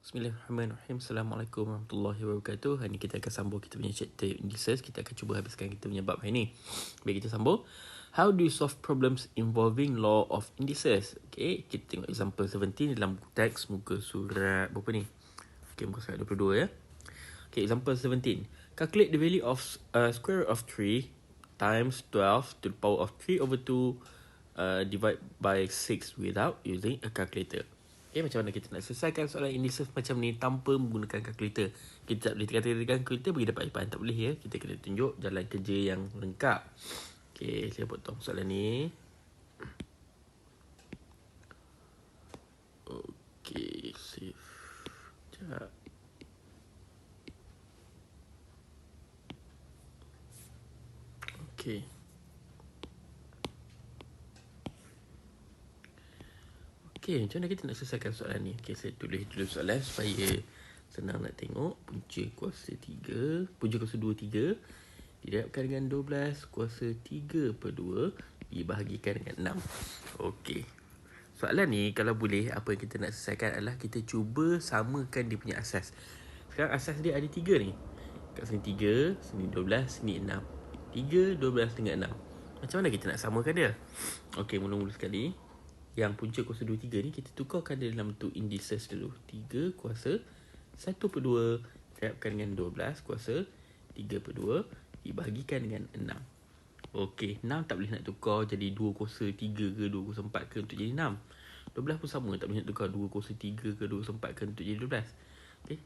Bismillahirrahmanirrahim. Assalamualaikum warahmatullahi wabarakatuh. Hari ni kita akan sambung kita punya chapter indices. Kita akan cuba habiskan kita punya bab hari ni. Baik, kita sambung. How do you solve problems involving law of indices? Okay, kita tengok example 17 dalam teks muka surat berapa ni? Okay, muka surat 22 ya. Okay, example 17. Calculate the value of square root of 3 times 12 to the power of 3 over 2 divide by 6 without using a calculator. Okay, macam mana kita nak selesaikan soalan indices macam ni tanpa menggunakan kalkulator? Kita tak boleh katakan kalkulator bagi dapat jawapan. Tak boleh ya. Kita kena tunjuk jalan kerja yang lengkap. Okay, saya potong soalan ni. Okay, save. Sekejap. Okay. Okay, macam mana kita nak selesaikan soalan ni? Okay, saya tulis dulu soalan supaya senang nak tengok. Punca kuasa 3, punca kuasa 2, 3 didapatkan dengan 12 kuasa 3 per 2 dibahagikan dengan 6. Okay. Soalan ni kalau boleh, apa yang kita nak selesaikan adalah kita cuba samakan dia punya asas. Sekarang asas dia ada 3 ni. Kat sini 3, sini 12, sini 6. 3, 12 dengan 6. Macam mana kita nak samakan dia? Okay, mula-mula sekali. Yang punca kuasa 2, 3 ni kita tukarkan dia dalam bentuk indices dulu. 3 kuasa 1 per 2 didapatkan dengan 12 kuasa 3 per 2 dibahagikan dengan 6. Okey, 6 tak boleh nak tukar jadi 2 kuasa 3 ke 2 kuasa 4 ke untuk jadi 6. 12 pun sama, tak boleh nak tukar 2 kuasa 3 ke 2 kuasa 4 ke untuk jadi 12. Okey,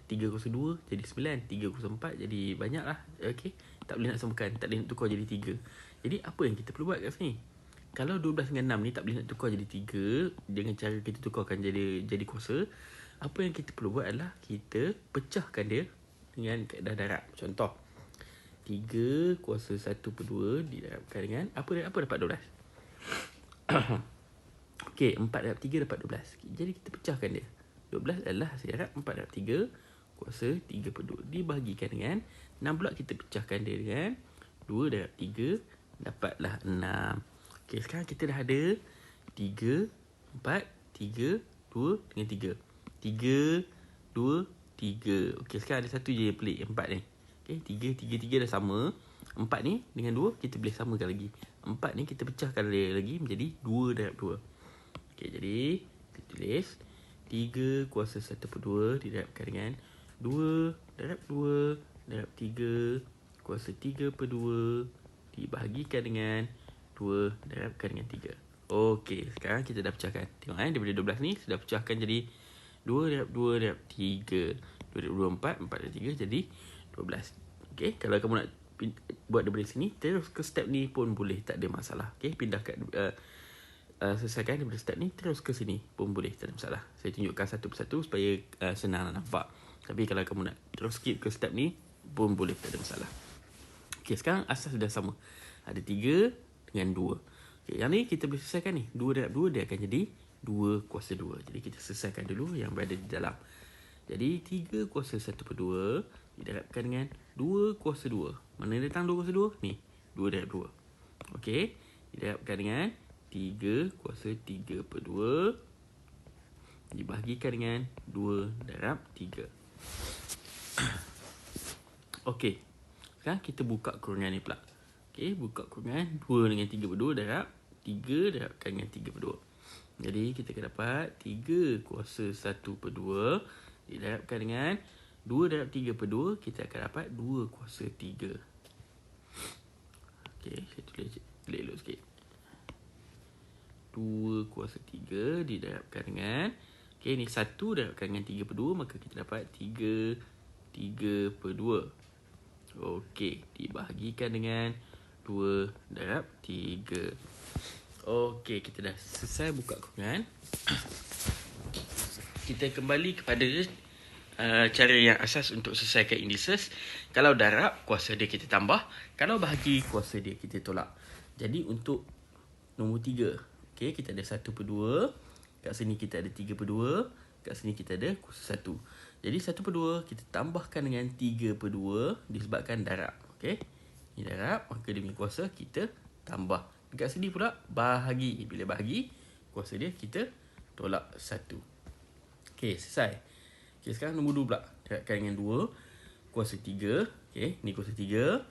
3 kuasa 2 jadi 9, 3 kuasa 4 jadi banyak lah. Okey, tak boleh nak samakan, tak boleh nak tukar jadi 3. Jadi apa yang kita perlu buat kat sini? Kalau 12 dengan 6 ni tak boleh nak tukar jadi 3 dengan cara kita tukarkan jadi kuasa, apa yang kita perlu buat adalah kita pecahkan dia dengan kaedah darab. Contoh, 3 kuasa 1 per 2 didarabkan dengan apa dapat 12? Okey, 4 darab 3 dapat 12. Jadi kita pecahkan dia. 12 adalah hasil darab 4 darab 3 kuasa 3 per 2 dibahagikan dengan 6 pula kita pecahkan dia dengan 2 darab 3 dapatlah 6. Okey, sekarang kita dah ada 3, 4, 3, 2 dengan 3. 3, 2, 3. Okey, sekarang ada satu je yang pelik, 4 ni. Okey, 3 dah sama. 4 ni dengan 2 kita boleh samakan lagi. 4 ni kita pecahkan dia lagi menjadi 2 darab 2. Okey, jadi kita tulis 3 kuasa 1 per 2 didarabkan dengan 2 darab 2 darab 3 kuasa 3 per 2 dibahagikan dengan 2 darabkan dengan 3. Okey, sekarang kita dah pecahkan. Tengok daripada 12 ni sudah pecahkan jadi 2 darab 2 darab 3. 2 darab 2 4, 4 darab 3 jadi 12. Okey, kalau kamu nak buat daripada sini, terus ke step ni pun boleh, tak ada masalah. Okey, pindahkan selesaikan daripada step ni terus ke sini pun boleh, tak ada masalah. Saya tunjukkan satu persatu supaya senang nak nampak. Tapi kalau kamu nak terus skip ke step ni pun boleh, tak ada masalah. Okey, sekarang asas sudah sama. Ada 3 dengan 2. Okay, yang ni kita boleh selesaikan ni. 2 darab 2 dia akan jadi 2 kuasa 2. Jadi kita selesaikan dulu yang berada di dalam. Jadi 3 kuasa 1 per 2 didarabkan dengan 2 kuasa 2. Mana datang 2 kuasa 2? Ni, 2 darab 2. Okey, didarabkan dengan 3 kuasa 3 per 2 dibahagikan dengan 2 darab 3. Okey, sekarang kita buka kurungan ni pula. Okey, buka kurungan 2 dengan 3 per 2 darab 3 darabkan dengan 3 per 2. Jadi kita akan dapat 3 kuasa 1 per 2 didarabkan dengan 2 darab 3 per 2, kita akan dapat 2 kuasa 3. Okey, saya tulis elok sikit. 2 kuasa 3 didarabkan dengan, okey, ni 1 darabkan dengan 3 per 2, maka kita dapat 3 per 2. Okey, dibahagikan dengan 2 darab 3. Okey, kita dah selesai buka kurungan. Kita kembali kepada cara yang asas untuk selesaikan indices. Kalau darab, kuasa dia kita tambah. Kalau bahagi, kuasa dia kita tolak. Jadi untuk nombor 3, okey, kita ada 1 per 2. Kat sini kita ada 3 per 2. Kat sini kita ada kuasa 1. Jadi 1 per 2 kita tambahkan dengan 3 per 2 disebabkan darab. Okey, ni darab, maka dia punya kuasa kita tambah. Dekat sini pula bahagi. Bila bahagi, kuasa dia kita tolak 1. Okey, selesai. Okay, sekarang nombor 2 pula. Darabkan dengan 2 kuasa 3. Okay, ni kuasa 3.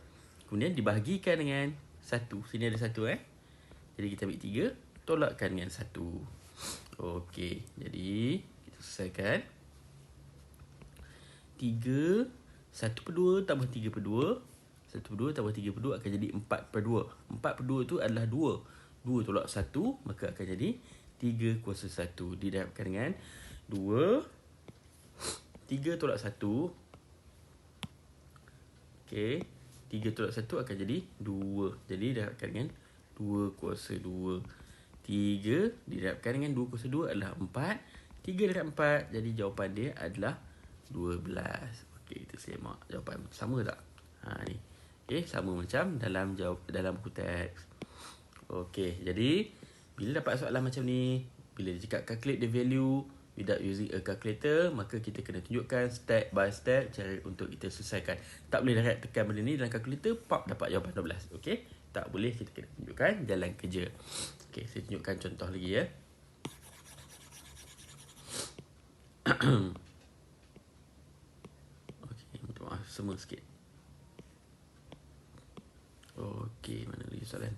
Kemudian dibahagikan dengan 1. Sini ada 1 Jadi kita ambil 3, tolakkan dengan 1. Okey, jadi kita selesaikan. 3, 1/2 tambah 3/2. 1/2 tambah 3/2 akan jadi 4/2. 4/2 tu adalah 2. 2 tolak 1, maka akan jadi 3 kuasa 1. Didarabkan dengan 2. 3 tolak 1. Okey, 3 tolak 1 akan jadi 2. Jadi didarabkan dengan 2 kuasa 2. 3 didarabkan dengan 2 kuasa 2 adalah 4. 3 darab 4, jadi jawapan dia adalah 12. Okey, kita semak jawapan. Sama tak? Ni. Okey, sama macam dalam buku teks. Okey, jadi bila dapat soalan macam ni, bila dia cakap calculate the value without using a calculator, maka kita kena tunjukkan step by step cara untuk kita selesaikan. Tak boleh direct tekan benda ni dalam kalkulator, pop dapat jawapan 12. Okey, tak boleh, kita kena tunjukkan jalan kerja. Okey, saya tunjukkan contoh lagi Okey, minta maaf semua sikit. Okey, mana lagi soalan?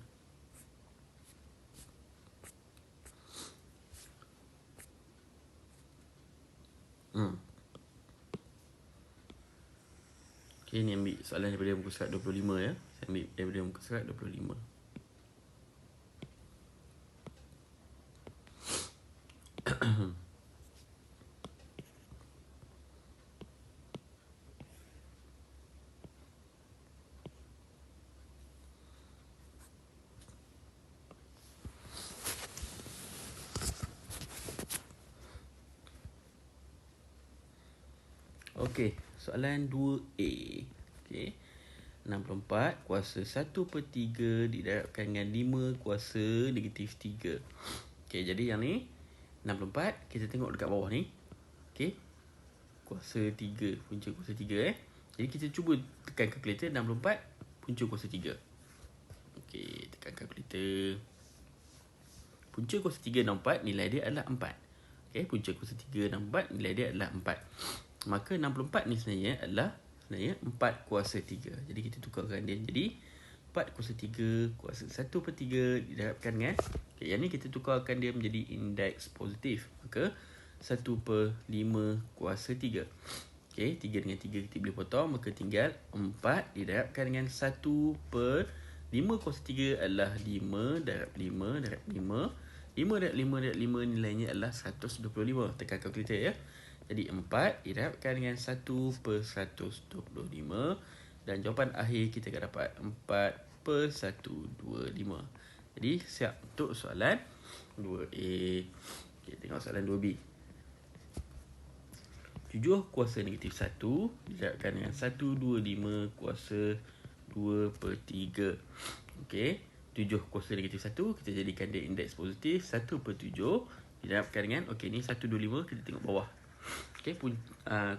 Okey, ni ambil soalan daripada muka surat 25 Saya ambil daripada muka surat 25. Okey, soalan 2A. Okey. 64 kuasa 1/3 didarabkan dengan 5 kuasa negatif 3. Okey, jadi yang ni 64, kita tengok dekat bawah ni. Okey. Kuasa 3, punca kuasa 3 Jadi kita cuba tekan kalkulator 64 punca kuasa 3. Okey, tekan kalkulator. Punca kuasa 3 64 nilai dia adalah 4. Okey, punca kuasa 3 64 nilai dia adalah 4. Maka 64 ni sebenarnya adalah 4 kuasa 3. Jadi kita tukarkan dia jadi 4 kuasa 3 kuasa 1/3 didarabkan dengan yang ni kita tukarkan dia menjadi indeks positif. Maka 1/5 kuasa 3. Okey, 3 dengan 3 kita boleh potong, maka tinggal 4 didarabkan dengan 1/5 kuasa 3 adalah 5 darab 5 darab 5. 5 darab 5 darab 5 nilainya adalah 125. Tekan kalkulator Jadi 4 didarabkan dengan 1/125 dan jawapan akhir kita akan dapat 4/125. Jadi siap untuk soalan 2A. Okey, tengok soalan 2B. 7 kuasa negatif 1 didarabkan dengan 125 kuasa 2/3. Okey, 7 kuasa negatif 1 kita jadikan dia indeks positif. 1/7 didarabkan dengan, okey ni 125, kita tengok bawah. Okey,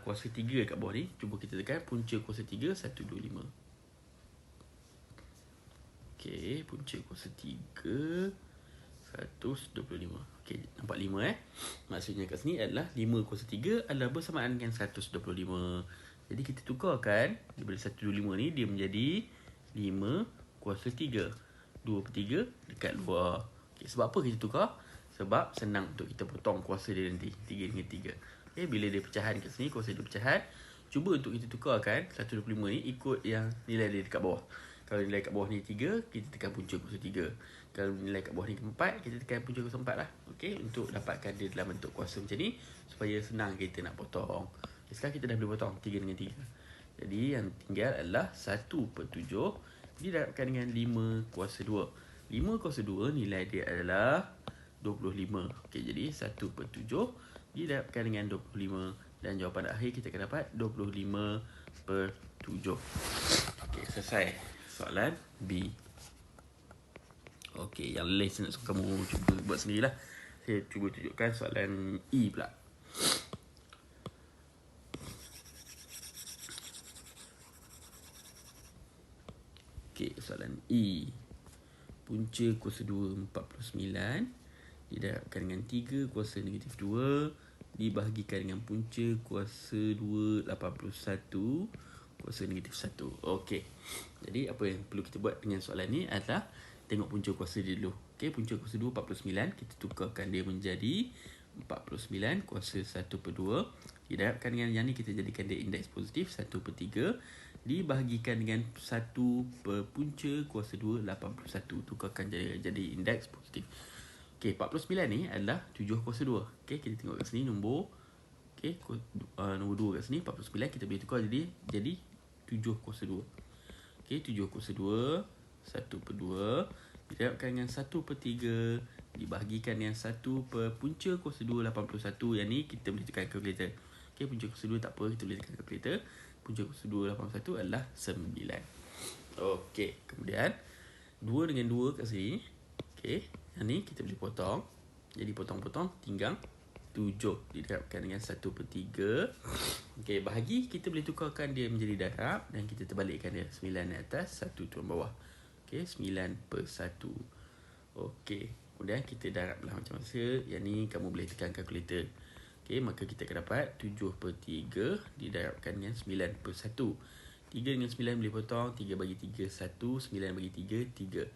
kuasa 3 kat bawah ni, cuba kita tekan punca kuasa 3 125. Okey, punca kuasa 3 125. Okey, nampak 5 Maksudnya kat sini adalah 5 kuasa 3 adalah bersamaan dengan 125. Jadi kita tukarkan daripada 125 ni dia menjadi 5 kuasa 3. 2/3 dekat luar. Okey, sebab apa kita tukar? Sebab senang untuk kita potong kuasa dia nanti. 3 dengan 3. Okay, bila dia pecahan kat sini, kuasa dia pecahan, cuba untuk kita tukarkan 125 ni ikut yang nilai dia dekat bawah. Kalau nilai kat bawah ni 3, kita tekan punca kuasa 3. Kalau nilai kat bawah ni 4, kita tekan punca kuasa 4 lah. Okey, untuk dapatkan dia dalam bentuk kuasa macam ni, supaya senang kita nak potong. Okay, sekarang kita dah boleh potong 3 dengan 3. Jadi yang tinggal adalah 1/7 didarabkan dengan 5 kuasa 2. 5 kuasa 2 nilai dia adalah 25. Okey, jadi 1/7 didarabkan dengan 25 dan jawapan akhir kita akan dapat 25/7. Okey, selesai soalan B. Okey, yang lain saya nak suruh kamu cuba buat sendirilah. Saya cuba tunjukkan soalan E pula. Okey, soalan E. Punca kuasa 2 49 didarabkan dengan 3 kuasa negatif 2 dibahagikan dengan punca kuasa 2 81 kuasa negatif 1. Okey. Jadi apa yang perlu kita buat dengan soalan ni adalah tengok punca kuasa dia dulu. Okey, punca kuasa 2 49, kita tukarkan dia menjadi 49 kuasa 1/2. Didarabkan dengan yang ni, kita jadikan dia indeks positif 1/3 dibahagikan dengan 1 per punca kuasa 2 81. Tukarkan jadi indeks positif. Okey, 49 ni adalah 7 kuasa 2. Okey, kita tengok kat sini nombor. Okey, nombor 2 kat sini 49, kita boleh tukar jadi 7 kuasa 2. Okey, 7 kuasa 2 1/2 didarabkan dengan 1/3 dibahagikan dengan 1 per punca kuasa 2 81. Yang ni kita boleh tekan kalkulator. Okey, punca kuasa 2 tak apa, kita boleh tekan kalkulator. Punca kuasa 2 81 adalah 9. Okey, kemudian 2 dengan 2 kat sini. Okey, yang ni kita boleh potong. Jadi potong-potong tinggal 7 didarabkan dengan 1/3. Okey, bahagi kita boleh tukarkan dia menjadi darab dan kita terbalikkan dia. 9 di atas, 1 turun bawah. Okey, 9/1. Okey, kemudian kita darab belah macam masa. Yang ni kamu boleh tekan kalkulator. Okey, maka kita akan dapat 7/3 didarabkan dengan 9/1. 3 dengan 9 boleh potong. 3 bagi 3 1, 9 bagi 3 3.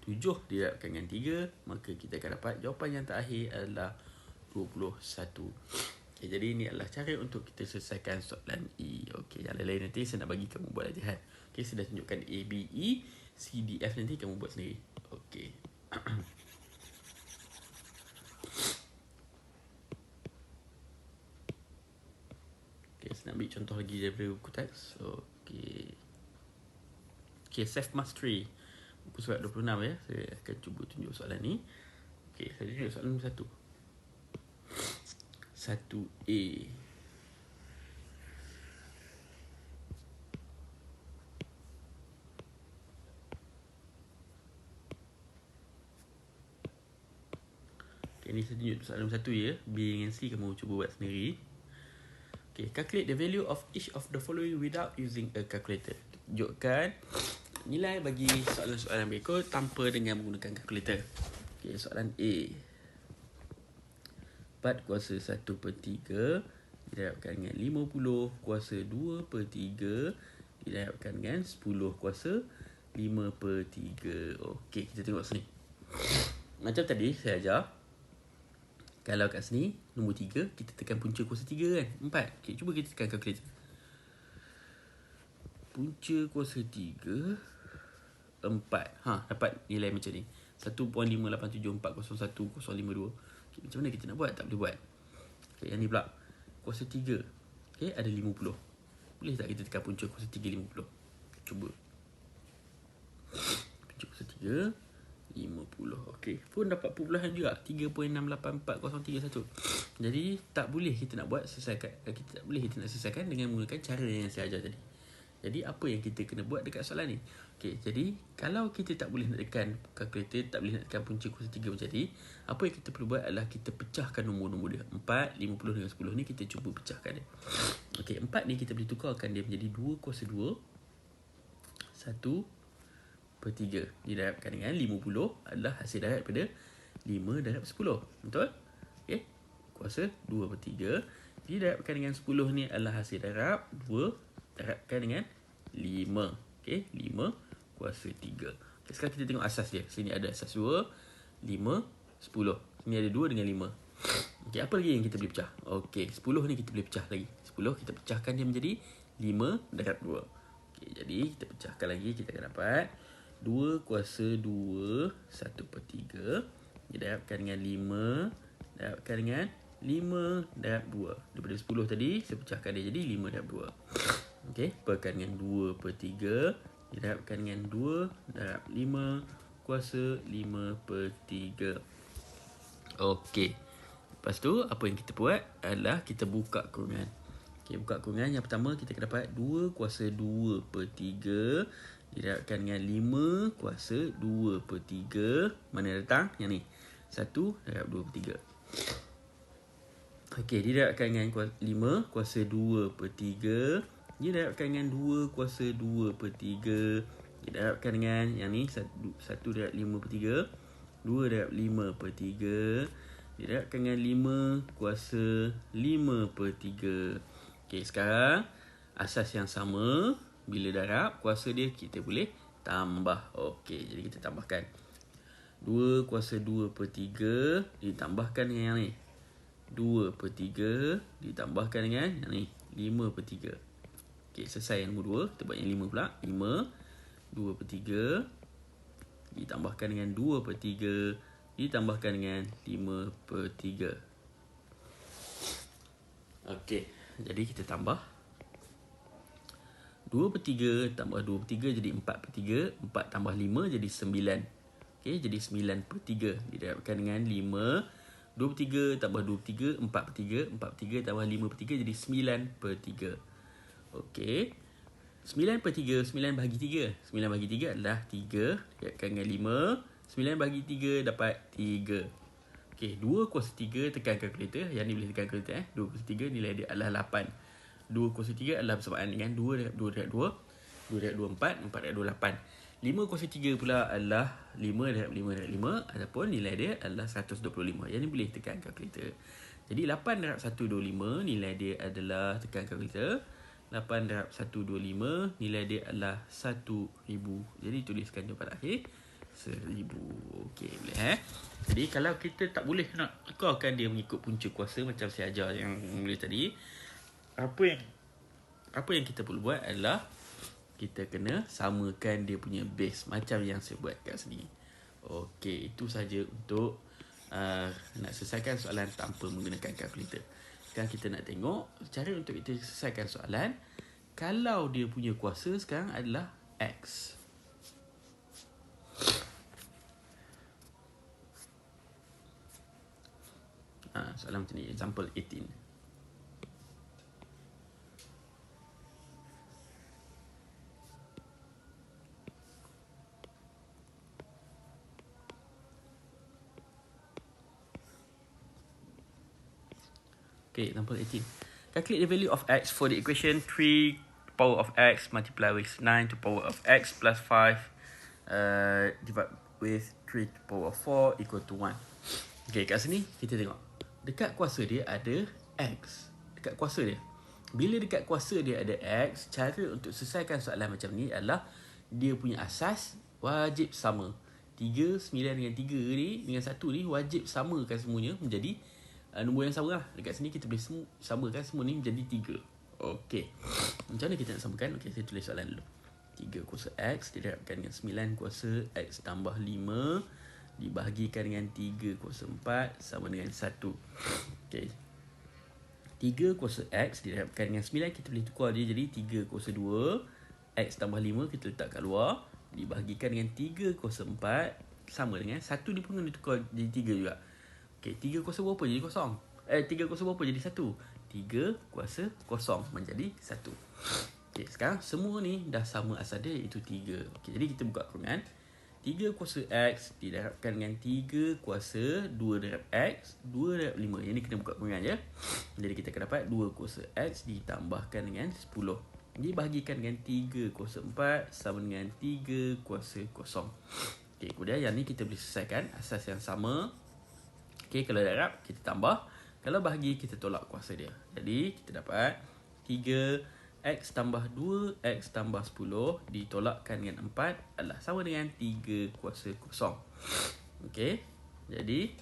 7 didarabkan dengan 3, maka kita akan dapat jawapan yang terakhir adalah 21. Okay, jadi ini adalah cara untuk kita selesaikan soalan E. Okey, yang lain nanti saya nak bagi kamu buat latihan. Okey, saya dah tunjukkan A, B, E, C, D, F, nanti kamu buat sendiri. Okey. Okey, saya nak ambil contoh lagi daripada buku teks. Okey. Okey, self mastery. Buku surat 26 ya. Saya akan cuba tunjuk soalan ni. Okey, saya tunjuk soalan nombor 1. 1A. Okay, ni saya tunjuk soalan nombor 1 ya. B dengan C kamu cuba buat sendiri. Okay, calculate the value of each of the following without using a calculator. Tunjukkan nilai bagi soalan-soalan berikut tanpa dengan menggunakan kalkulator. Okay, soalan A. 4 kuasa 1/3 didarabkan dengan 50 kuasa 2/3 didarabkan dengan 10 kuasa 5/3. Okey, kita tengok sini. Macam tadi saya ajar, kalau kat sini nombor 3, kita tekan punca kuasa 3 kan? 4. Okey, cuba kita tekan kalkulator. Punca kuasa 3 4. Dapat nilai macam ni. 1.587401.052. Okay, macam mana kita nak buat? Tak boleh buat. Okay, yang ni pula kuasa 3. Okay, ada 50. Boleh tak kita tekan punca kuasa 3 50? Cuba. Punca kuasa 3 50. Okay, pun dapat perpuluhan juga. 3.68403.1. Jadi tak boleh kita nak buat selesaikan. Kita tak boleh kita nak selesaikan dengan menggunakan cara yang saya ajar tadi. Jadi apa yang kita kena buat dekat soalan ni? Okey, jadi kalau kita tak boleh nak tekan kalkulator, tak boleh nak tekan punca kuasa 3 macam ni, apa yang kita perlu buat adalah kita pecahkan nombor-nombor dia. 4, 50 dengan 10 ni kita cuba pecahkan dia. Okey, 4 ni kita boleh tukarkan dia menjadi 2 kuasa 2 1/3 didarabkan dengan 50 adalah hasil darab daripada 5 darab 10. Betul? Okey, kuasa 2/3 didarabkan dengan 10 ni adalah hasil darab 2 darabkan dengan 5. Okey, 5 kuasa 3. Okay, sekarang kita tengok asas dia. Sini ada asas 2, 5, 10. Sini ada 2 dengan 5. Okey, apa lagi yang kita boleh pecah? Okey, 10 ni kita boleh pecah lagi. 10 kita pecahkan dia menjadi 5 darab 2. Okey, jadi kita pecahkan lagi, kita akan dapat 2 kuasa 2 1/3 didarabkan dengan 5 darabkan dengan 5 darab 2. Daripada 10 tadi saya pecahkan dia jadi 5 darab 2. Okey, perkan dengan 2/3 didarabkan dengan 2 darab 5 kuasa 5/3. Okey. Lepas tu apa yang kita buat adalah kita buka kurungan. Okey, buka kurungan. Yang pertama kita akan dapat 2 kuasa 2/3 didarabkan dengan 5 kuasa 2/3. Mana datang? Yang ni. 1 darab 2/3. Okey, didarabkan dengan 5 kuasa 2/3 didarabkan dengan 2 kuasa 2/3 didarabkan dengan yang ni 1 darab 5/3, 2 darab 5/3 didarabkan dengan 5 kuasa 5/3. Okey, sekarang asas yang sama. Bila darab kuasa dia kita boleh tambah. Okey, jadi kita tambahkan 2 kuasa 2/3 ditambahkan dengan yang ni 2/3 ditambahkan dengan yang ni 5/3. Okey, selesai yang nombor 2. Kita buat yang 5 pula. 5 2/3 ditambahkan dengan 2/3 ditambahkan dengan 5/3. Okey, jadi kita tambah 2/3 tambah 2/3 jadi 4/3. 4 tambah 5 jadi 9. Okey, jadi 9/3 didarabkan dengan 5. 2/3 tambah 2/3 4/3. 4/3 tambah 5/3 jadi 9/3. Okey, 9/3 9 bahagi 3. 9 bahagi 3 adalah 3. Didarabkan dengan 5. 9 bahagi 3 dapat 3. Okey, 2 kuasa 3 tekan kalkulator. Yang ni boleh tekan kalkulator 2 kuasa 3 nilai dia adalah 8. 2 kuasa 3 adalah bersamaan dengan 2 darab 2 darab 2. 2 darab 2 4. 4 darab 2 8. 5 kuasa 3 pula adalah 5 darab 5 darab 5. Ataupun nilai dia adalah 125. Yang ni boleh tekan kalkulator. Jadi 8 darab 125 nilai dia adalah tekan kalkulator. 8 darab 125 nilai dia adalah 1000. Jadi tuliskan jawapan akhir 1000. Okey, boleh Jadi kalau kita tak boleh nak tukarkan dia mengikut punca kuasa macam saya ajar yang mula tadi, apa yang kita perlu buat adalah kita kena samakan dia punya base macam yang saya buat kat sini. Okey, itu saja untuk nak selesaikan soalan tanpa menggunakan kalkulator. Sekarang kita nak tengok cara untuk kita selesaikan soalan kalau dia punya kuasa sekarang adalah X. Soalan macam ni, example 18. Okay, example 18. Calculate the value of X for the equation 3 to power of X multiply with 9 to power of X plus 5 divide with 3 to power of 4 equal to 1. Okay, kat sini kita tengok. Dekat kuasa dia ada X. Dekat kuasa dia. Bila dekat kuasa dia ada X, cara untuk selesaikan soalan macam ni adalah dia punya asas wajib sama. 3, 9 dengan 3 ni dengan 1 ni wajib samakan semuanya menjadi nombor yang sama lah. Dekat sini kita boleh samakan semua ni menjadi 3. Okey. Macam mana kita nak samakan? Okey, saya tulis soalan dulu. 3 kuasa X didarabkan dengan 9 kuasa X tambah 5 dibahagikan dengan 3 kuasa 4 sama dengan 1. Okey. 3 kuasa X didarabkan dengan 9 kita boleh tukar dia jadi 3 kuasa 2 X tambah 5 kita letak kat luar dibahagikan dengan 3 kuasa 4 sama dengan 1 ni pun kena tukar jadi 3 juga. Okey, 3 kuasa berapa jadi kosong? 3 kuasa berapa jadi 1? 3 kuasa kosong menjadi 1. Okey, sekarang semua ni dah sama asal dia iaitu 3. Okey, jadi kita buka kurungan. 3 kuasa X didarabkan dengan 3 kuasa 2 darab X 2 darab 5. Yang ni kena buka kurungan je. Jadi kita akan dapat 2 kuasa X ditambahkan dengan 10 dibahagikan dengan 3 kuasa 4 sama dengan 3 kuasa kosong. Okey, kemudian yang ni kita boleh selesaikan asas yang sama. Okey, kalau darab kita tambah, kalau bahagi kita tolak kuasa dia. Jadi kita dapat 3X tambah 2X tambah 10 ditolakkan dengan 4 adalah sama dengan 3 kuasa kosong. Okey, jadi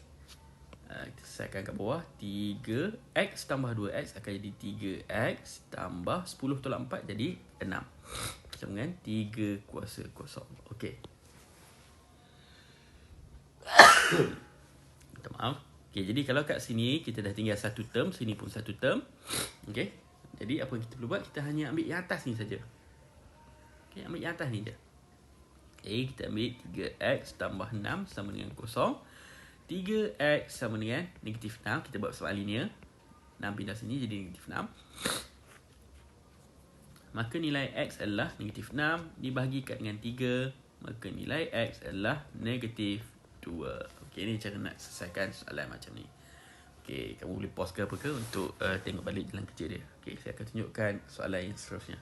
kita selesaikan kat bawah. 3X tambah 2X akan jadi 3X tambah 10 tolak 4 jadi 6 sama dengan 3 kuasa kosong. Okey. Minta maaf. Okey, jadi kalau kat sini kita dah tinggal satu term, sini pun satu term. Okey. Jadi apa yang kita perlu buat? Kita hanya ambil yang atas ni saja. Okey, ambil yang atas ni je. Okey, kita ambil 3X tambah 6 sama dengan kosong. 3X sama dengan negatif 6. Kita buat soal linear. 6 pindah sini jadi negatif 6. Maka nilai X adalah negatif 6 dibahagikan dengan 3. Maka nilai X adalah negatif 2. Okey, ni cara nak selesaikan soalan macam ni. Okey, kamu boleh pause ke apa ke untuk tengok balik jalan kerja dia. Okey, saya akan tunjukkan soalan yang seterusnya.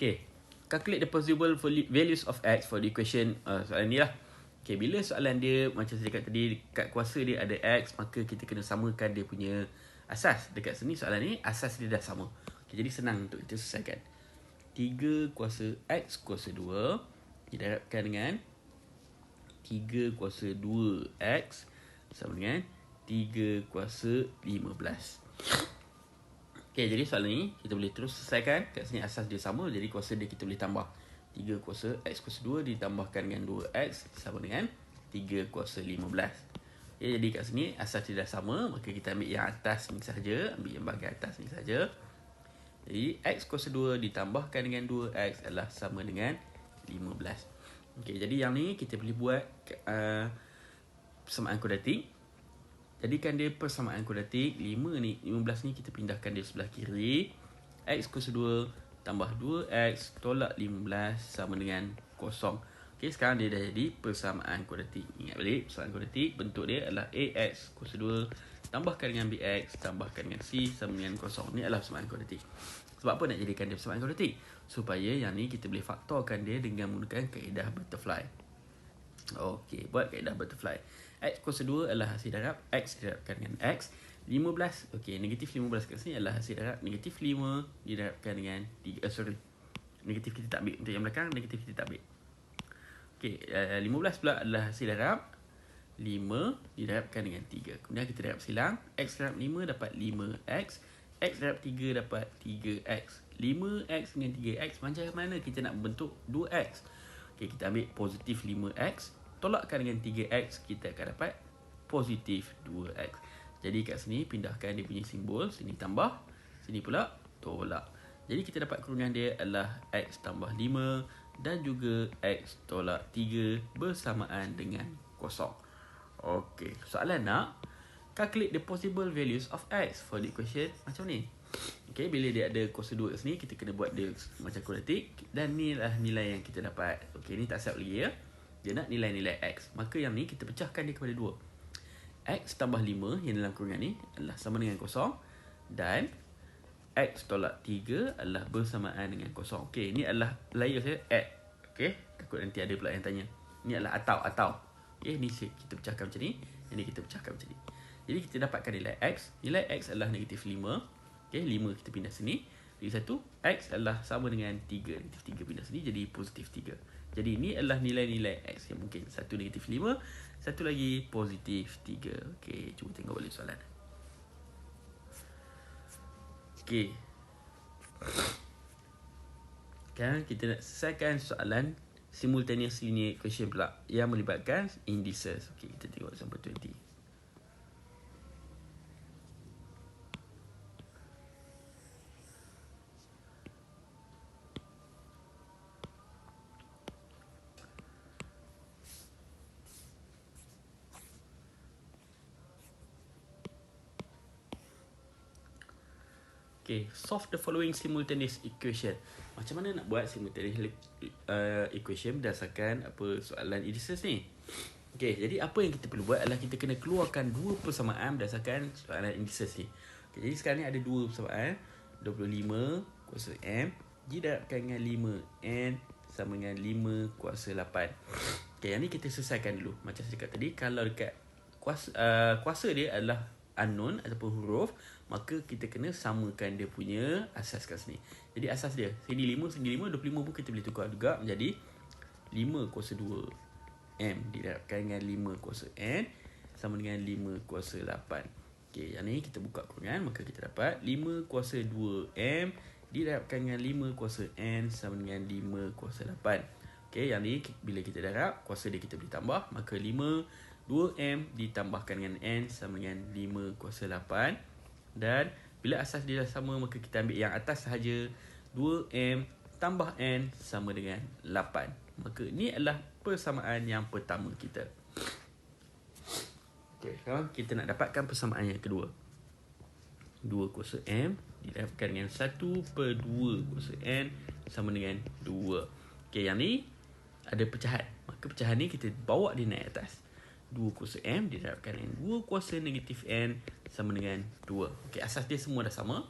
Okay, calculate the possible values of x for the equation. Soalan ni lah. Okay, bila soalan dia macam saya cakap tadi, dekat kuasa dia ada x, maka kita kena samakan dia punya asas. Dekat sini soalan ni asas dia dah sama. Okay, jadi senang untuk kita selesaikan. 3 kuasa x kuasa 2 didarabkan dengan 3 kuasa 2x sama dengan 3 kuasa 15. Okay, jadi soalan ni kita boleh terus selesaikan. Kat sini asas dia sama, jadi kuasa dia kita boleh tambah. 3 kuasa x kuasa 2 ditambahkan dengan 2x sama dengan 3 kuasa 15. Okay, jadi kat sini asas dia dah sama, maka kita ambil yang atas ni sahaja, ambil yang bahagian atas ni sahaja. Jadi x kuasa 2 ditambahkan dengan 2x adalah sama dengan 15. Okay, jadi yang ni kita boleh buat persamaan kuadratik. Jadikan dia persamaan kuadratik. 15 ni kita pindahkan dia sebelah kiri. X kuasa 2 tambah 2x tolak 15 sama dengan kosong. Okay, sekarang dia dah jadi persamaan kuadratik. Ingat balik, persamaan kuadratik bentuk dia adalah ax kuasa 2 tambahkan dengan bx tambahkan dengan c sama dengan kosong. Ni adalah persamaan kuadratik. Sebab apa nak jadikan dia persamaan kuadratik? Supaya yang ni kita boleh faktorkan dia dengan menggunakan kaedah butterfly. Okey, buat kaedah butterfly. X kuasa 2 adalah hasil darab x didarabkan dengan x. 15, okey, negatif 15 kat sini adalah hasil darab negatif 5 didarabkan dengan 3. Negatif kita tak ambil. Untuk yang belakang, negatif kita tak ambil. Okey, 15 pula adalah hasil darab 5 didarabkan dengan 3. Kemudian kita darab silang. X darab 5 dapat 5x. X darab 3 dapat 3x. 5x dengan 3x, macam mana kita nak membentuk 2x? Okey, kita ambil positif 5x. Tolakkan dengan 3x, kita akan dapat positif 2x. Jadi kat sini pindahkan dia punya simbol. Sini tambah, sini pula tolak. Jadi kita dapat kurungan dia adalah x tambah 5 dan juga x tolak 3 bersamaan dengan kosong. Okey, soalan nak calculate the possible values of x for the equation macam ni. Okey, bila dia ada kuasa 2 kat sini, kita kena buat dia macam kuadratik. Dan ni lah nilai yang kita dapat. Okey, ni tak siap lagi ya. Dia nak nilai-nilai x. Maka yang ni kita pecahkan dia kepada 2. X tambah 5 yang dalam kurungan ni adalah sama dengan kosong. Dan x tolak 3 adalah bersamaan dengan kosong. Okey, ni adalah layer saya add. Okey, takut nanti ada pula yang tanya. Ni adalah atau. Okey, ni kita pecahkan macam ni. Ini kita pecahkan macam ni. Jadi kita dapatkan nilai x. Nilai x adalah negatif 5. Okey, 5 kita pindah sini. Jadi 1, x adalah sama dengan 3. Negatif 3 pindah sini jadi positif 3. Jadi ini adalah nilai-nilai x yang mungkin. Satu negatif 5, satu lagi positif 3. Okey, cuba tengok balik soalan. Okey. Sekarang kita nak selesaikan soalan simultaneous linear equation pula yang melibatkan indices. Okey, kita tengok example 20. Okay, solve the following simultaneous equation. Macam mana nak buat simultaneous equation berdasarkan apa soalan indices ni? Okay, jadi apa yang kita perlu buat adalah kita kena keluarkan dua persamaan berdasarkan soalan indices ni. Okay, jadi sekarang ni ada dua persamaan. 25 kuasa M didarabkan dengan 5N sama dengan 5 kuasa 8. Okay, yang ni kita selesaikan dulu. Macam saya cakap tadi, kalau dekat kuasa dia adalah unknown ataupun huruf, maka kita kena samakan dia punya asas kat sini. Jadi asas dia, sini 5, sini 5, 25 pun kita boleh tukar juga menjadi 5 kuasa 2 M didarabkan dengan 5 kuasa N sama dengan 5 kuasa 8. Okey, yang ni kita buka kurungan, maka kita dapat 5 kuasa 2 M didarabkan dengan 5 kuasa N sama dengan 5 kuasa 8. Okey, yang ni bila kita darab, kuasa dia kita boleh tambah, maka 5 2M ditambahkan dengan N sama dengan 5 kuasa 8. Dan bila asas dia dah sama, maka kita ambil yang atas sahaja. 2M tambah N sama dengan 8. Maka ni adalah persamaan yang pertama kita. Okay, sekarang kita nak dapatkan persamaan yang kedua. 2 kuasa M didarabkan dengan 1/2 kuasa N sama dengan 2. Okay, yang ni ada pecahan. Maka pecahan ni kita bawa dia naik atas. 2 kuasa M didarabkan dengan 2 kuasa negatif N sama dengan 2. Okey, asas dia semua dah sama.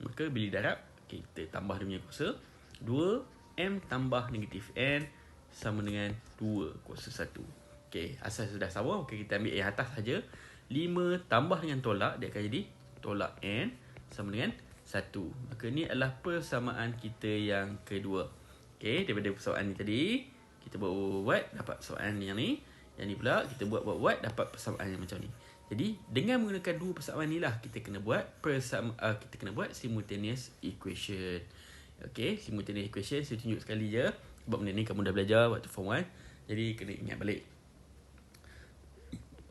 Maka bila darab, kita tambah dia punya kuasa. 2M tambah negatif N sama dengan 2 kuasa 1. Okey, asal sudah sama, okay, kita ambil yang atas saja. 5 tambah dengan tolak, dia akan jadi tolak N sama dengan 1. Maka ni adalah persamaan kita yang kedua. Okey, daripada persamaan ni tadi, kita buat dapat persamaan yang ni. Yang ni pula kita buat dapat persamaan yang macam ni. Jadi dengan menggunakan dua persamaan ni lah kita kena buat simultaneous equation. Okey, simultaneous equation saya tunjuk sekali je sebab benda ni kamu dah belajar waktu form 1. Jadi kena ingat balik.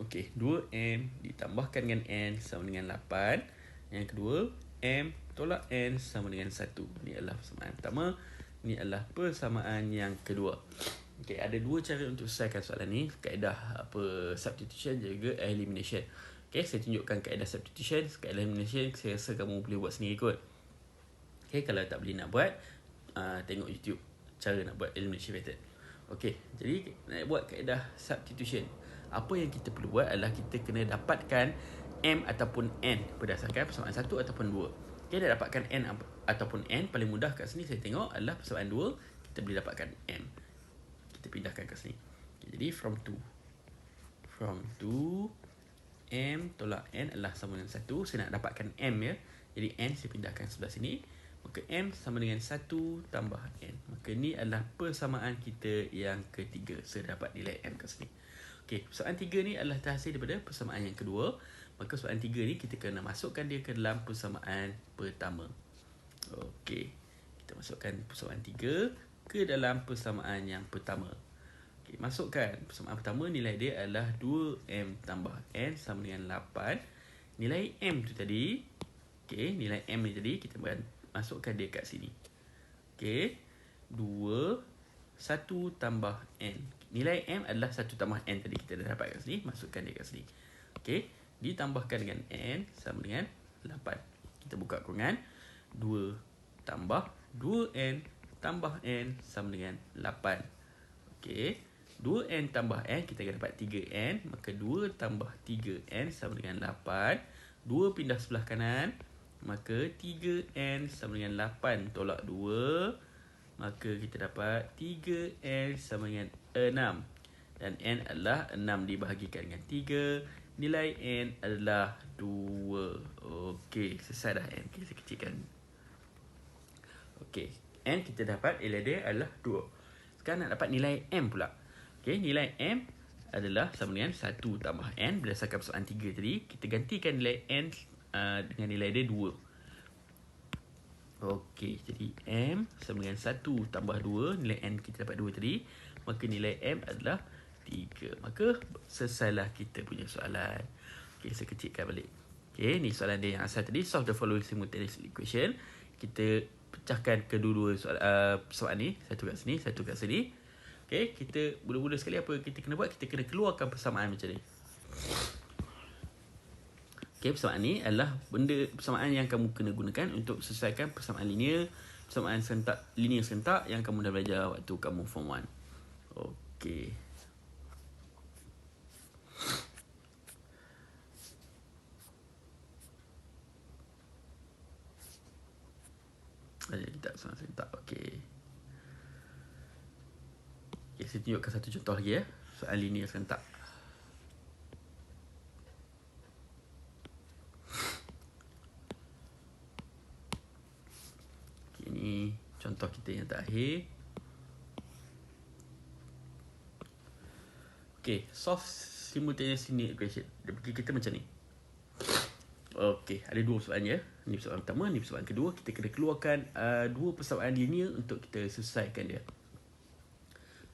Okey, 2M ditambahkan dengan N sama dengan 8. Yang kedua, M tolak N sama dengan 1. Ini adalah persamaan pertama. Ini adalah persamaan yang kedua. Okey, ada dua cara untuk selesaikan soalan ni. Kaedah substitution dan juga elimination. Okey, saya tunjukkan kaedah substitution, kaedah elimination. Saya rasa kamu boleh buat sendiri kot. Okey, kalau tak boleh nak buat, tengok YouTube cara nak buat elimination method. Okey, jadi nak buat kaedah substitution, apa yang kita perlu buat adalah kita kena dapatkan M ataupun N berdasarkan persamaan 1 ataupun 2. Okey, dah dapatkan N ataupun N, paling mudah kat sini saya tengok adalah persamaan 2, kita boleh dapatkan M. Kita pindahkan kat sini. Okay, jadi from 2 M tolak N adalah sama dengan 1. Saya nak dapatkan M ya. Jadi N saya pindahkan sebelah sini. Maka M sama dengan 1 tambah N. Maka ni adalah persamaan kita yang ketiga. Saya dapat nilai M kat sini. Okey, persamaan 3 ni adalah terhasil daripada persamaan yang kedua. Maka persamaan 3 ni kita kena masukkan dia ke dalam persamaan pertama. Okey, kita masukkan persamaan 3 ke dalam persamaan yang pertama. Okey, masukkan persamaan pertama, nilai dia adalah 2M tambah N sama dengan 8. Nilai M tu tadi, okey, nilai M ni tadi kita masukkan dia kat sini. Okey, 2 1 tambah N. Nilai M adalah 1 tambah N tadi kita dah dapat kat sini, masukkan dia kat sini. Okey, ditambahkan dengan N sama dengan 8. Kita buka kurungan, 2 tambah 2N tambah N sama dengan 8. Okey, 2N tambah N kita akan dapat 3N. Maka 2 tambah 3N sama dengan 8. 2 pindah sebelah kanan, maka 3N sama dengan 8 tolak 2. Maka kita dapat 3N sama dengan 6. Dan N adalah 6 dibahagikan dengan 3. Nilai N adalah 2. Okey, selesai dah N. Okay, saya kecilkan. Okey, N kita dapat nilai dia adalah 2. Sekarang nak dapat nilai M pula. Okey, nilai M adalah sama dengan 1 tambah N. Berdasarkan persoalan 3 tadi, kita gantikan nilai N dengan nilai dia 2. Okey, jadi M sama dengan 1 tambah 2. Nilai N kita dapat 2 tadi. Maka nilai M adalah 3. Maka selesailah kita punya soalan. Okey, saya kecilkan balik. Okey, ni soalan dia yang asal tadi. Solve the following simultaneous equation. Kita pecahkan kedua-dua soalan ni. Satu kat sini, satu kat sini. Okey, kita mula-mula sekali apa kita kena buat? Kita kena keluarkan persamaan macam ni. Okey, persamaan ni adalah persamaan yang kamu kena gunakan untuk selesaikan persamaan linear, persamaan linear serentak yang kamu dah belajar waktu kamu form 1. Okey. Ada kita persamaan serentak. Okey. Okey, saya tunjukkan satu contoh lagi ya. Soal linear serentak. Ini contoh kita yang terakhir. Okay, solve simultaneous linear equation. Dia bagi kita macam ni. Okay, ada dua persoalan ya. Ini persoalan pertama, ini persoalan kedua. Kita kena keluarkan dua persamaan linear untuk kita selesaikan dia.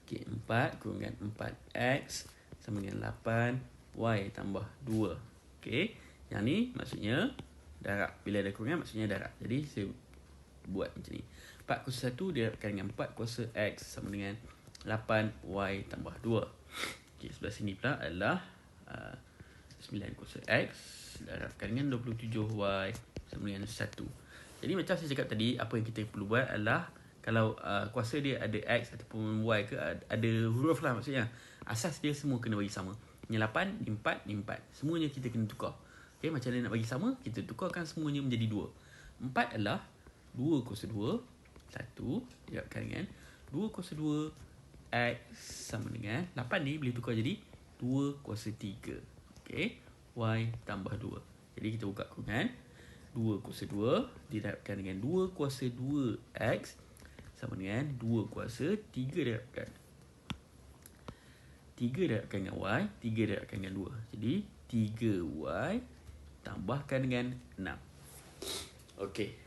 Okay, 4 kurungan 4x sama dengan 8y tambah 2. Okay, yang ni maksudnya darab. Bila ada kurungan maksudnya darab. Jadi saya buat macam ni. 4 kuasa 1 didarabkan dengan 4 kuasa x sama dengan 8y tambah 2. Okay, sebelah sini pula adalah 9 kuasa x darabkan dengan 27y sama dengan 1. Jadi macam saya cakap tadi, apa yang kita perlu buat adalah kalau kuasa dia ada x ataupun y ke, ada huruf lah maksudnya, asas dia semua kena bagi sama. Ni 8, ni 4, ni 4. Semuanya kita kena tukar. Okay, macam mana nak bagi sama? Kita tukarkan semuanya menjadi 2. 4 adalah 2 kuasa 2 1 didapatkan dengan 2 kuasa 2 X sama dengan 8 ni boleh tukar jadi 2 kuasa 3. Okey, Y tambah 2. Jadi kita buka kurungan. 2 kuasa 2 didapatkan dengan 2 kuasa 2 X sama dengan 2 kuasa 3 didapatkan 3 didapatkan dengan Y, 3 didapatkan dengan 2. Jadi 3Y tambahkan dengan 6. Okey,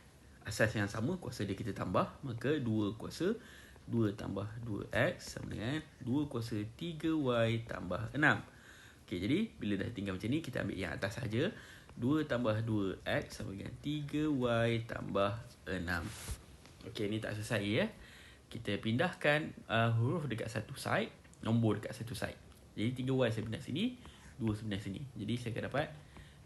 asas yang sama, kuasa dia kita tambah. Maka 2 kuasa 2 tambah 2X sama dengan 2 kuasa 3Y tambah 6. Okey, jadi bila dah tinggal macam ni, kita ambil yang atas saja. 2 tambah 2X sama dengan 3Y tambah 6. Okey, ni tak selesai ya. Kita pindahkan huruf dekat satu side, nombor dekat satu side. Jadi 3Y saya pindah sini, 2 saya pindah sini. Jadi saya akan dapat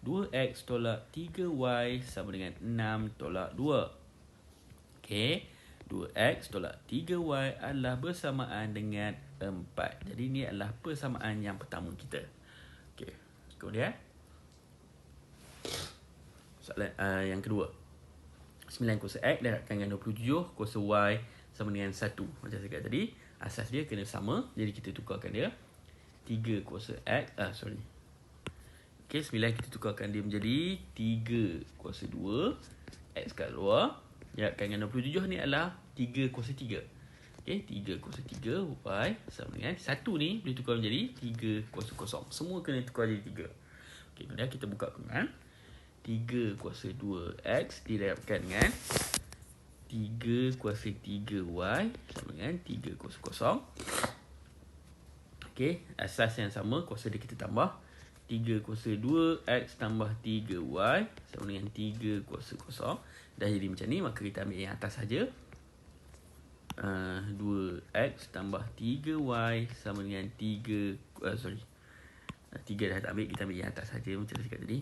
2X tolak 3Y sama dengan 6 tolak 2. Okey, 2X tolak 3Y adalah bersamaan dengan 4. Jadi ini adalah persamaan yang pertama kita. Okey, kemudian soalan yang kedua. 9 kuasa X didapatkan dengan 27 kuasa Y sama dengan 1. Macam saya kata tadi, asas dia kena sama. Jadi kita tukarkan dia. 3 kuasa X, Okey, 9 kita tukarkan dia menjadi 3 kuasa 2 X kat luar. Didapatkan dengan 27 ni adalah 3 kuasa 3. Okey, 3 kuasa 3 Y sama dengan 1 ni boleh tukar menjadi 3 kuasa kosong. Semua kena tukar jadi 3. Okey, kemudian kita buka kurungan. 3 kuasa 2X didapatkan dengan 3 kuasa 3Y sama dengan 3 kuasa kosong. Okey, asas yang sama, kuasa dia kita tambah. 3 kuasa 2X tambah 3Y sama dengan 3 kuasa kosong. Dah jadi macam ni, maka kita ambil yang atas saja. 2X tambah 3Y sama dengan 3 dah tak ambil, kita ambil yang atas saja macam saya cakap tadi.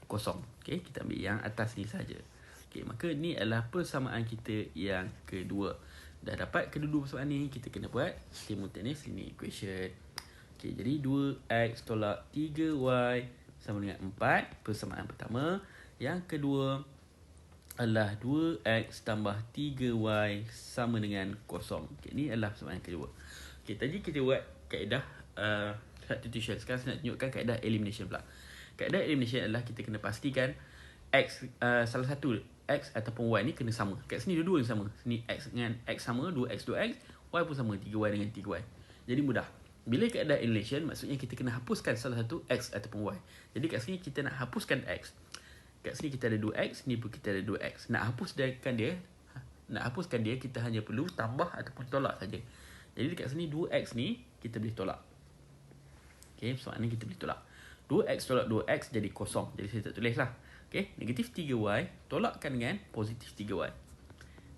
Kosong. Okey, kita ambil yang atas ni saja. Okey, maka ni adalah persamaan kita yang kedua. Dah dapat kedua-dua persamaan ni, kita kena buat simultaneous linear equation. Okey, jadi 2X tolak 3Y sama dengan 4, persamaan pertama. Yang kedua adalah 2X tambah 3Y sama dengan kosong. Okey, ni adalah persamaan yang kedua. Okey, tadi kita buat kaedah substitution. Sekarang saya nak tunjukkan kaedah elimination pula. Kaedah elimination adalah kita kena pastikan X, salah satu X ataupun Y ni kena sama. Kat sini dua-dua yang sama. Sini X dengan X sama, 2X 2X. Y pun sama, 3Y dengan 3Y. Jadi mudah. Bila kaedah elimination, maksudnya kita kena hapuskan salah satu X ataupun Y. Jadi kat sini kita nak hapuskan X. Kat sini kita ada 2X, sini pun kita ada 2X. Nak hapuskan dia, kita hanya perlu tambah ataupun tolak saja. Jadi dekat sini 2X ni kita boleh tolak. Okey, soalan ni kita boleh tolak. 2X tolak 2X jadi kosong. Jadi saya tak tulis lah. Okey, negatif 3Y tolakkan dengan positif 3Y.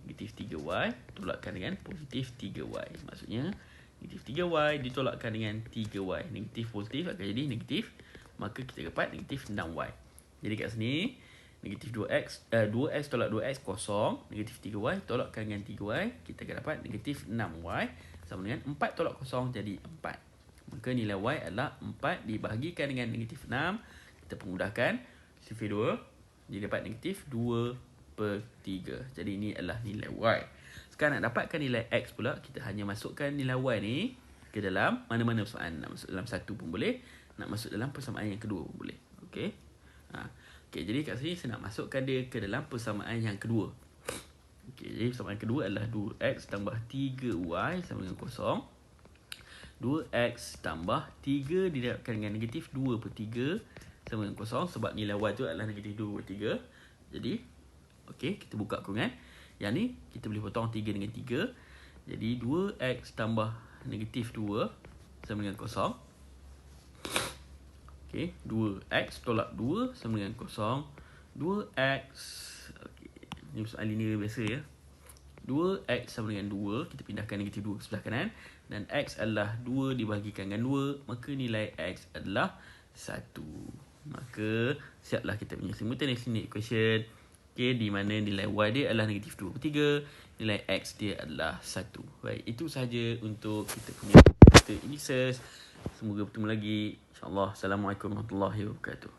Negatif 3Y tolakkan dengan positif 3Y. Maksudnya negatif 3Y ditolakkan dengan 3Y. Negatif positif akan jadi negatif. Maka kita dapat negatif 6Y. Jadi kat sini negatif 2X tolak 2X kosong. Negatif 3Y tolakkan dengan 3Y. Kita akan dapat negatif 6Y sama dengan 4 tolak kosong jadi 4. Maka nilai Y adalah 4 dibahagikan dengan negatif 6. Kita pemudahkan. Sifir 2. Jadi dapat negatif 2/3. Jadi ini adalah nilai Y. Sekarang nak dapatkan nilai X pula, kita hanya masukkan nilai Y ni ke dalam mana-mana persamaan. Nak masuk dalam satu pun boleh. Nak masuk dalam persamaan yang kedua pun boleh. Okey. Okey, jadi kat sini saya nak masukkan dia ke dalam persamaan yang kedua. Okey, jadi persamaan kedua adalah 2X tambah 3Y sama dengan kosong. 2X tambah 3 didapatkan dengan negatif 2/3 sama dengan kosong. Sebab nilai Y tu adalah negatif 2/3. Jadi, okey, kita buka kurungan. Yang ni, kita boleh potong 3 dengan 3. Jadi, 2X tambah negatif 2 sama dengan kosong. Okey, 2X tolak 2 sama dengan kosong. 2X, okey, ni soalan linear biasa ya. 2X sama dengan 2, kita pindahkan negatif 2 ke sebelah kanan. Dan X adalah 2 dibahagikan dengan 2, maka nilai X adalah 1. Maka siaplah kita punya simultaneous linear equation. Okay, di mana nilai Y dia adalah negatif 2/3, nilai X dia adalah 1. Baik, itu sahaja untuk kita punya indices. Semoga bertemu lagi. InsyaAllah. Assalamualaikum warahmatullahi wabarakatuh.